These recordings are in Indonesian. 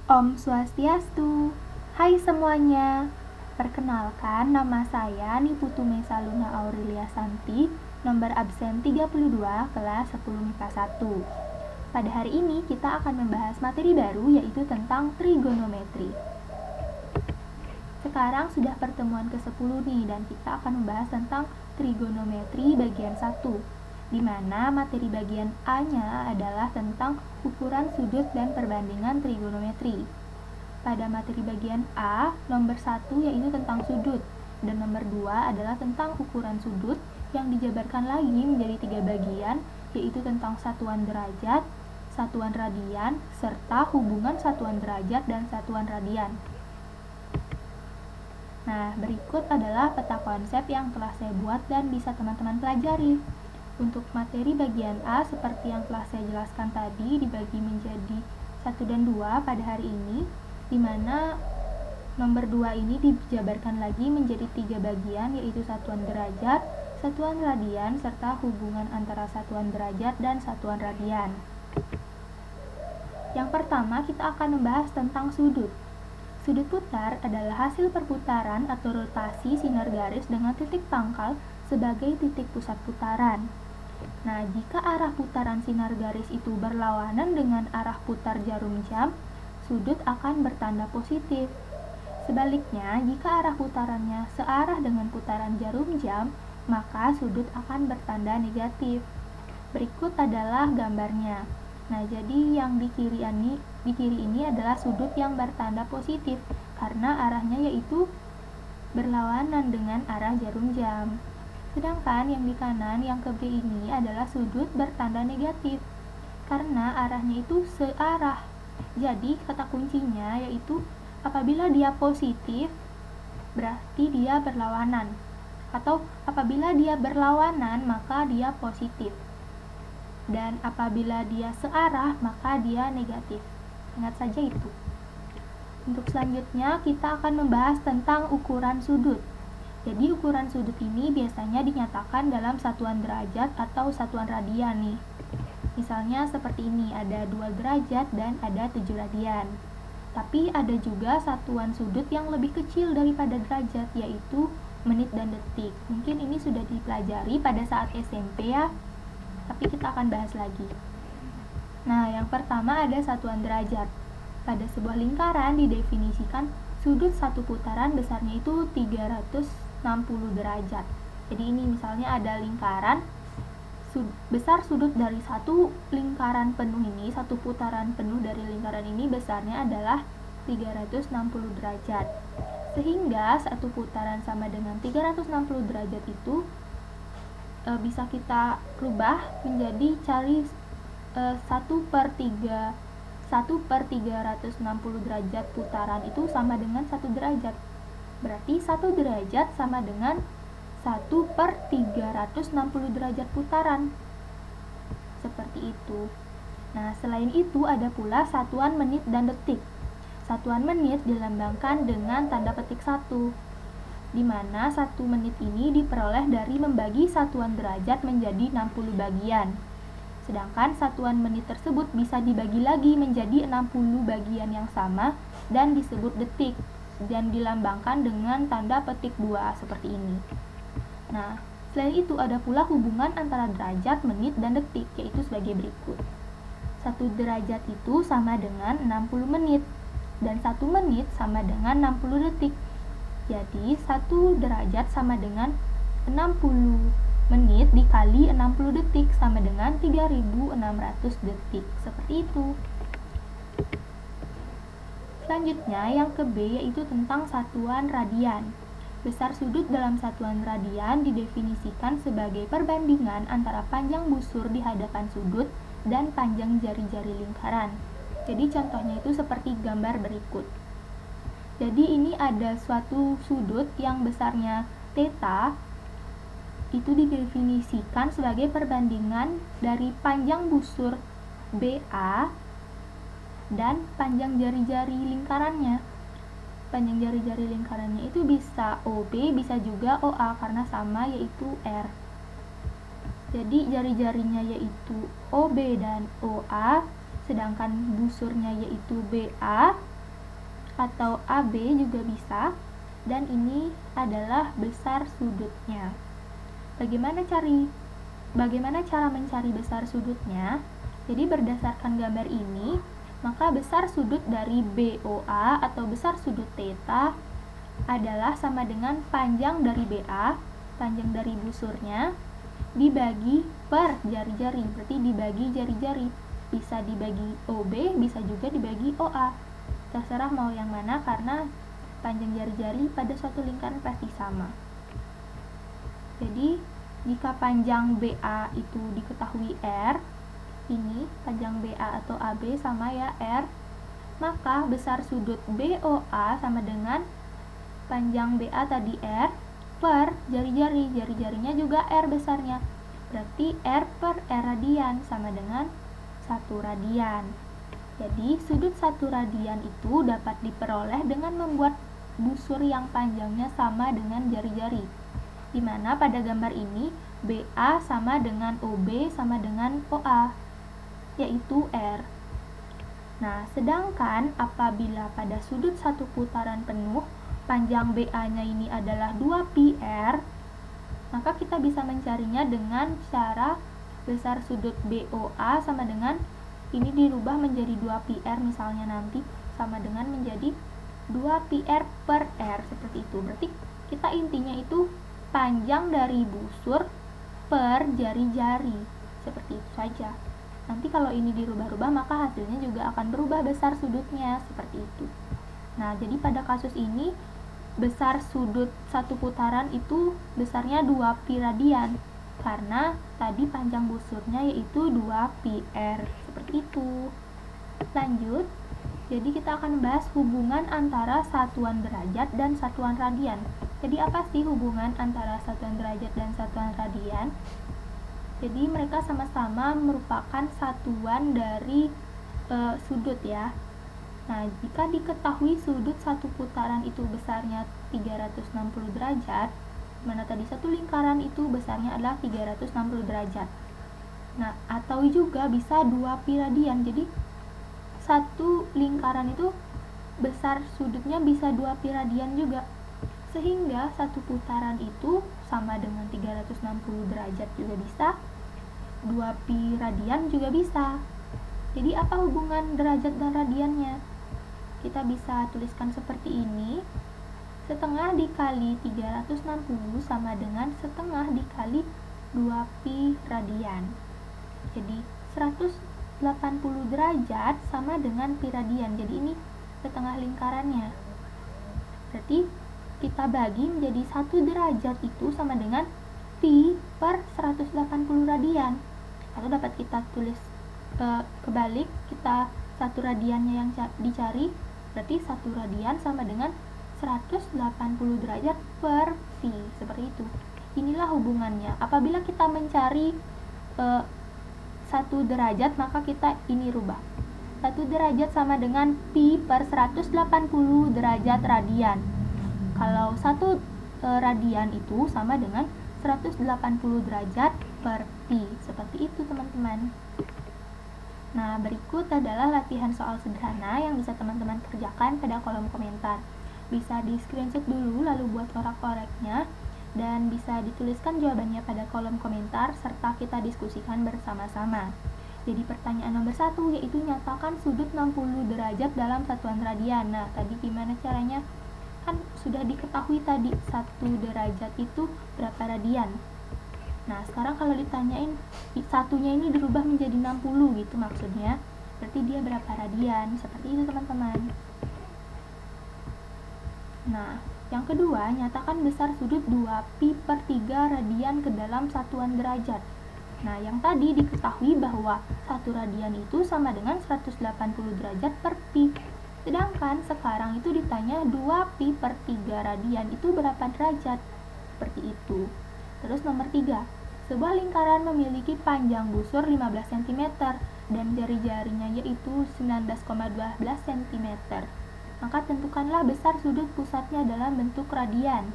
Om Swastiastu. Hai semuanya. Perkenalkan, nama saya Niputu Mesaluna Aurelia Santi, nomor absen 32, kelas 10 MIPA 1. Pada hari ini kita akan membahas materi baru, yaitu tentang trigonometri. Sekarang sudah pertemuan ke-10 nih, dan kita akan membahas tentang trigonometri bagian 1, di mana materi bagian A-nya adalah tentang ukuran sudut dan perbandingan trigonometri. Pada materi bagian A, nomor 1 yaitu tentang sudut, dan nomor 2 adalah tentang ukuran sudut yang dijabarkan lagi menjadi 3 bagian, yaitu tentang satuan derajat, satuan radian, serta hubungan satuan derajat dan satuan radian. Nah, berikut adalah peta konsep yang telah saya buat dan bisa teman-teman pelajari. Untuk materi bagian A, seperti yang telah saya jelaskan tadi, dibagi menjadi 1 dan 2 pada hari ini, di mana nomor 2 ini dijabarkan lagi menjadi 3 bagian, yaitu satuan derajat, satuan radian, serta hubungan antara satuan derajat dan satuan radian. Yang pertama, kita akan membahas tentang sudut. Sudut putar adalah hasil perputaran atau rotasi sinar garis dengan titik pangkal sebagai titik pusat putaran. Nah, jika arah putaran sinar garis itu berlawanan dengan arah putar jarum jam, sudut akan bertanda positif. Sebaliknya, jika arah putarannya searah dengan putaran jarum jam, maka sudut akan bertanda negatif. Berikut adalah gambarnya. Nah, jadi yang di kiri ini adalah sudut yang bertanda positif karena arahnya yaitu berlawanan dengan arah jarum jam. Sedangkan yang di kanan, yang ke B ini adalah sudut bertanda negatif karena arahnya itu searah. Jadi kata kuncinya yaitu apabila dia positif berarti dia berlawanan, atau apabila dia berlawanan maka dia positif, dan apabila dia searah maka dia negatif. Ingat saja itu. Untuk selanjutnya kita akan membahas tentang ukuran sudut. Jadi ukuran sudut ini biasanya dinyatakan dalam satuan derajat atau satuan radian nih. Misalnya seperti ini, ada 2 derajat dan ada 7 radian. Tapi ada juga satuan sudut yang lebih kecil daripada derajat, yaitu menit dan detik. Mungkin ini sudah dipelajari pada saat SMP ya, tapi kita akan bahas lagi. Nah, yang pertama ada satuan derajat. Pada sebuah lingkaran didefinisikan sudut satu putaran besarnya itu 360 derajat. Jadi ini misalnya ada lingkaran, besar sudut dari satu lingkaran penuh ini, satu putaran penuh dari lingkaran ini besarnya adalah 360 derajat. Sehingga satu putaran sama dengan 360 derajat itu bisa kita rubah menjadi cari 1/360 derajat putaran itu sama dengan 1 derajat. Berarti 1 derajat sama dengan 1/360 derajat putaran. Seperti itu. Nah, selain itu ada pula satuan menit dan detik. Satuan menit dilambangkan dengan tanda petik 1, di mana 1 menit ini diperoleh dari membagi satuan derajat menjadi 60 bagian. Sedangkan satuan menit tersebut bisa dibagi lagi menjadi 60 bagian yang sama dan disebut detik dan dilambangkan dengan tanda petik 2 seperti ini. Nah, selain itu ada pula hubungan antara derajat, menit, dan detik, yaitu sebagai berikut. 1 derajat itu sama dengan 60 menit dan 1 menit sama dengan 60 detik. Jadi 1 derajat sama dengan 60 menit dikali 60 detik sama dengan 3600 detik. Seperti itu. Selanjutnya yang ke B yaitu tentang satuan radian. Besar sudut dalam satuan radian didefinisikan sebagai perbandingan antara panjang busur di hadapan sudut dan panjang jari-jari lingkaran. Jadi contohnya itu seperti gambar berikut. Jadi ini ada suatu sudut yang besarnya theta, itu didefinisikan sebagai perbandingan dari panjang busur BA dan panjang jari-jari lingkarannya. Panjang jari-jari lingkarannya itu bisa OB, bisa juga OA karena sama, yaitu R. Jadi jari-jarinya yaitu OB dan OA, sedangkan busurnya yaitu BA atau AB juga bisa, dan ini adalah besar sudutnya. Bagaimana cara mencari besar sudutnya? Jadi berdasarkan gambar ini, maka besar sudut dari BOA atau besar sudut theta adalah sama dengan panjang dari BA, panjang dari busurnya, dibagi per jari-jari, berarti dibagi jari-jari. Bisa dibagi OB, bisa juga dibagi OA. Terserah mau yang mana karena panjang jari-jari pada suatu lingkaran pasti sama. Jadi, jika panjang BA itu diketahui R, ini panjang BA atau AB sama ya R, maka besar sudut BOA sama dengan panjang BA tadi R per jari-jari, jari-jarinya juga R besarnya, berarti R per R radian sama dengan 1 radian. Jadi sudut 1 radian itu dapat diperoleh dengan membuat busur yang panjangnya sama dengan jari-jari, dimana pada gambar ini BA sama dengan OB sama dengan OA, yaitu R. Nah, sedangkan apabila pada sudut satu putaran penuh panjang BA-nya ini adalah 2πr, maka kita bisa mencarinya dengan cara besar sudut BOA sama dengan ini dirubah menjadi 2πr misalnya nanti sama dengan menjadi 2πr per R seperti itu. Berarti kita intinya itu panjang dari busur per jari-jari, seperti itu saja. Nanti kalau ini dirubah-rubah maka hasilnya juga akan berubah besar sudutnya, seperti itu. Nah, jadi pada kasus ini besar sudut satu putaran itu besarnya 2π radian karena tadi panjang busurnya yaitu 2πr, seperti itu. Lanjut, jadi kita akan membahas hubungan antara satuan derajat dan satuan radian. Jadi apa sih hubungan antara satuan derajat dan satuan radian? Jadi mereka sama-sama merupakan satuan dari sudut ya. Nah, jika diketahui sudut satu putaran itu besarnya 360 derajat, mana tadi satu lingkaran itu besarnya adalah 360 derajat. Nah, atau juga bisa 2π radian. Jadi satu lingkaran itu besar sudutnya bisa 2π radian juga. Sehingga satu putaran itu sama dengan 360 derajat juga bisa, 2π radian juga bisa. Jadi apa hubungan derajat dan radiannya? Kita bisa tuliskan seperti ini. Setengah dikali 360 sama dengan setengah dikali 2π radian. Jadi 180 derajat sama dengan pi radian. Jadi ini setengah lingkarannya. Berarti kita bagi menjadi 1 derajat itu sama dengan pi per 180 radian. Atau dapat kita tulis kebalik, kita 1 radiannya yang dicari, berarti 1 radian sama dengan 180 derajat per pi, seperti itu. Inilah hubungannya. Apabila kita mencari 1 derajat, maka kita ini rubah. 1 derajat sama dengan pi per 180 derajat radian. Kalau 1 radian itu sama dengan 180 derajat per pi, seperti itu teman-teman. Nah, berikut adalah latihan soal sederhana yang bisa teman-teman kerjakan pada kolom komentar. Bisa di screenshot dulu lalu buat corak-coreknya dan bisa dituliskan jawabannya pada kolom komentar serta kita diskusikan bersama-sama. Jadi pertanyaan nomor 1 yaitu nyatakan sudut 60 derajat dalam satuan radian. Nah, tadi gimana caranya? Kan sudah diketahui tadi 1 derajat itu berapa radian. Nah, sekarang kalau ditanyain satunya ini dirubah menjadi 60 gitu maksudnya, berarti dia berapa radian, seperti itu teman-teman. Nah, yang kedua, nyatakan besar sudut 2π per 3 radian ke dalam satuan derajat. Nah, yang tadi diketahui bahwa 1 radian itu sama dengan 180 derajat per pi. Sedangkan sekarang itu ditanya 2π per 3 radian itu berapa derajat, seperti itu. Terus nomor 3, sebuah lingkaran memiliki panjang busur 15 cm dan jari-jarinya yaitu 19,12 cm. Maka tentukanlah besar sudut pusatnya dalam bentuk radian.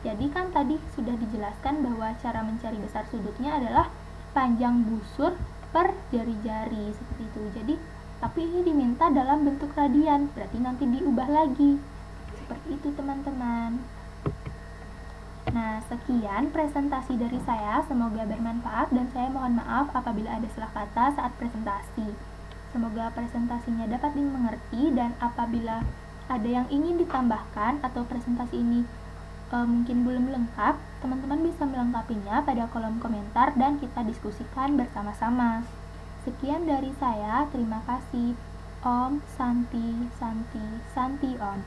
Jadi kan tadi sudah dijelaskan bahwa cara mencari besar sudutnya adalah panjang busur per jari-jari, seperti itu. Jadi tapi ini diminta dalam bentuk radian, berarti nanti diubah lagi. Seperti itu teman-teman. Nah, sekian presentasi dari saya, semoga bermanfaat dan saya mohon maaf apabila ada salah kata saat presentasi. Semoga presentasinya dapat dimengerti dan apabila ada yang ingin ditambahkan atau presentasi ini mungkin belum lengkap, teman-teman bisa melengkapinya pada kolom komentar dan kita diskusikan bersama-sama. Sekian dari saya, terima kasih. Om Santi Santi Santi Om.